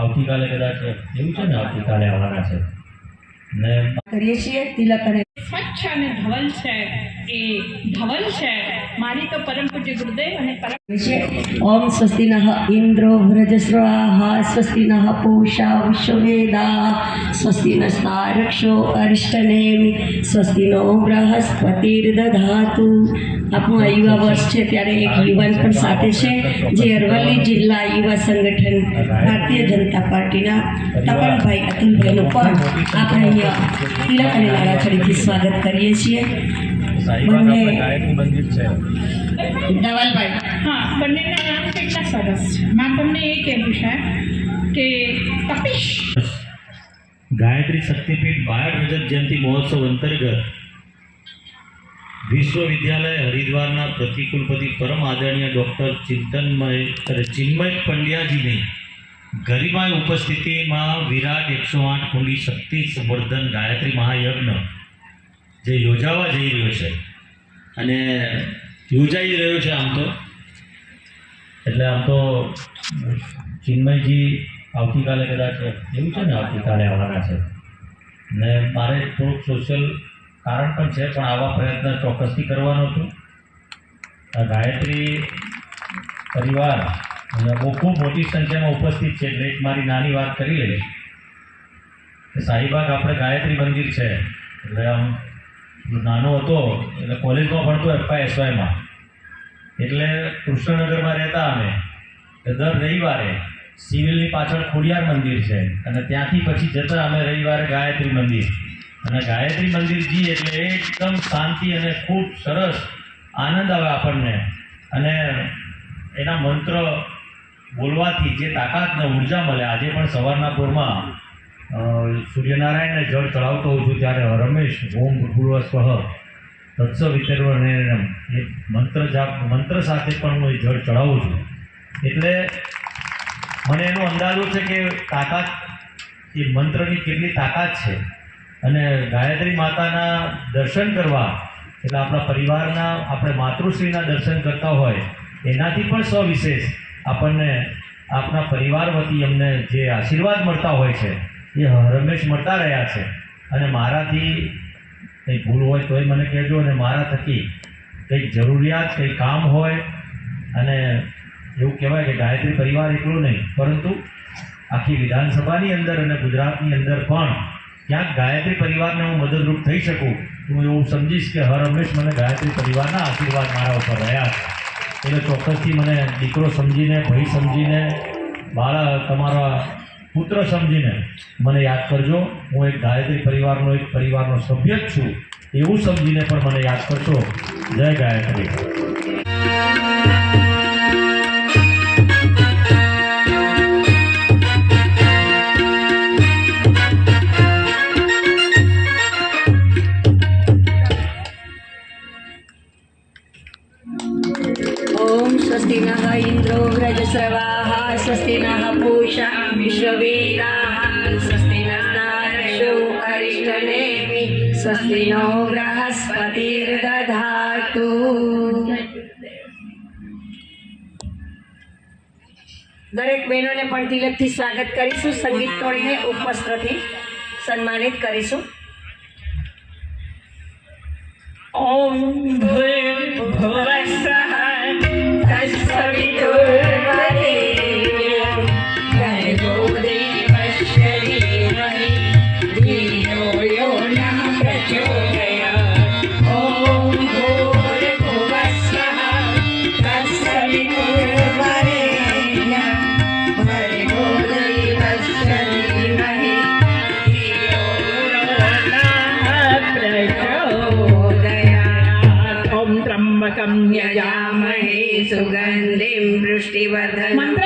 આવતીકાલે કદાચ એવું છે ને, આવતીકાલે આવવાના છે ને કરીએ છીએ તિલક અને સ્વચ્છ અને ધવલ છે એ ધવલ છે મારી તો પરમ પૂજ્ય ગુરુદેવ અને પરમ ઓમ સ્વસ્તિ નઃ ઇન્દ્રો વ્રજસ્રવાઃ સ્વસ્તિ નઃ પૂષા વિશ્વવેદાઃ સ્વસ્તિ નસ્તારક્ષો અરિષ્ટનેમિ સ્વસ્તિ નો બૃહસ્પતિર્દધાતુ. આપણું આ યુવા વર્ષ છે ત્યારે એક યુવાન પણ સાથે છે જે અરવલ્લી જિલ્લા યુવા સંગઠન ભારતીય જનતા પાર્ટીના તપનભાઈ અતુલભાઈનું પણ આપણે અહીંયા તિલક અને લાડાછડીથી સ્વાગત કરીએ છીએ. બંને ધવલભાઈ, હા, બંનેના નામ કેટલા સરસ છે. મારે તમને એ કહેવું છે કે તપીશ ગાયત્રી શક્તિપીઠ 62 રજત જયંતિ મહોત્સવ અંતર્ગત વિશ્વવિદ્યાલય હરિદ્વારના પ્રતિકુલપતિ પરમ આદરણીય ડૉક્ટર ચિન્મય પંડ્યાજીની ગરિમાય ઉપસ્થિતિમાં વિરાટ 108 કુંડી શક્તિ સંવર્ધન ગાયત્રી મહાયજ્ઞ જે યોજાવા જઈ રહ્યો છે અને યોજાઈ રહ્યો છે. આમ તો ચિન્મયજી આવતીકાલે કદાચ એવું છે ને, આવતીકાલે આવવાના છે ને મારે થોડુંક સોશિયલ કારણ પણ છે, પણ આવા પ્રયત્ન ચોક્કસથી કરવાનો છું. ગાયત્રી પરિવાર બહુ ખૂબ મોટી સંખ્યામાં ઉપસ્થિત છે. એટલે એક મારી નાની વાત કરી લઈશ કે શાહીબાગ આપણે ગાયત્રી મંદિર છે. એટલે આમ નાનો હતો એટલે કોલેજમાં ભણતો FYSYમાં, એટલે કૃષ્ણનગરમાં રહેતા અમે. દર રવિવારે સિવિલની પાછળ ખોડિયાર મંદિર છે અને ત્યાંથી પછી જતા અમે રવિવારે ગાયત્રી મંદિર. અને ગાયત્રી મંદિરજી એટલે એકદમ શાંતિ અને ખૂબ સરસ આનંદ આવે આપણને. અને એના મંત્ર બોલવાથી જે તાકાતને ઉર્જા મળે. આજે પણ સવારના પોરમાં સૂર્યનારાયણને જળ ચડાવતો હોઉં છું ત્યારે રમેશ ઓમ ભૂર્ભુવઃ સ્વઃ તત્સવિતર્વરેણ્યમ એ મંત્ર સાથે પણ હું એ જળ ચડાવું છું. એટલે મને એનો અંદાજો છે કે તાકાત એ મંત્રની કેટલી તાકાત છે. અને ગાયત્રી માતાના દર્શન કરવા એટલે આપણા પરિવારના, આપણે માતૃશ્રીના દર્શન કરતા હોય એનાથી પણ સવિશેષ આપણને આપણા પરિવાર વતી અમને જે આશીર્વાદ મળતા હોય છે એ હંમેશ મળતા રહ્યા છે. અને મારાથી કંઈ ભૂલ હોય તોય મને કહેજો, અને મારા થકી કંઈક જરૂરિયાત, કંઈ કામ હોય. અને એવું કહેવાય કે ગાયત્રી પરિવાર એકલું નહીં, પરંતુ આખી વિધાનસભાની અંદર અને ગુજરાતની અંદર પણ ક્યાંક ગાયત્રી પરિવારને હું મદદરૂપ થઈ શકું, હું એવું સમજીશ કે હંમેશ મને ગાયત્રી પરિવારના આશીર્વાદ મારા ઉપર રહ્યા છે. એટલે ચોક્કસથી મને દીકરો સમજીને, ભાઈ સમજીને, તમારા પુત્ર સમજીને મને યાદ કરજો. હું એક ગાયત્રી પરિવારનો સભ્ય જ છું એવું સમજીને પણ મને યાદ કરશો. જય ગાયત્રી. स्वस्ति नः इन्द्रो व्रजस्रवाः स्वस्ति नः पूषा विश्ववेदाः स्वस्ति नस्तारक्षो अरिष्टनेमि स्वस्ति नो बृहस्पतिर्दधातु. દરેક બહેનોને પણ તિલકથી સ્વાગત કરીશું. સંગીત તોડીને ઉપવસ્ત્રથી સન્માનિત કરીશું. ઓમ ભૂર્ભુવઃ સ્વઃ તત્સવિતુર્વરેણ્યં ભર્ગો દેવસ્ય ધીમહિ ધિયો યો ન પ્રચોદયાत्. ઓમ ભૂર્ભુવઃ સ્વઃ તત્સવિતુર્વરેણ્યં ભર્ગો દેવસ્ય ધીમહિ ધિયો યો ન પ્રચોદયાत्. ઓમ ત્રંબકં યજામહે સુગંધિં પુષ્ટિવર્ધનम्.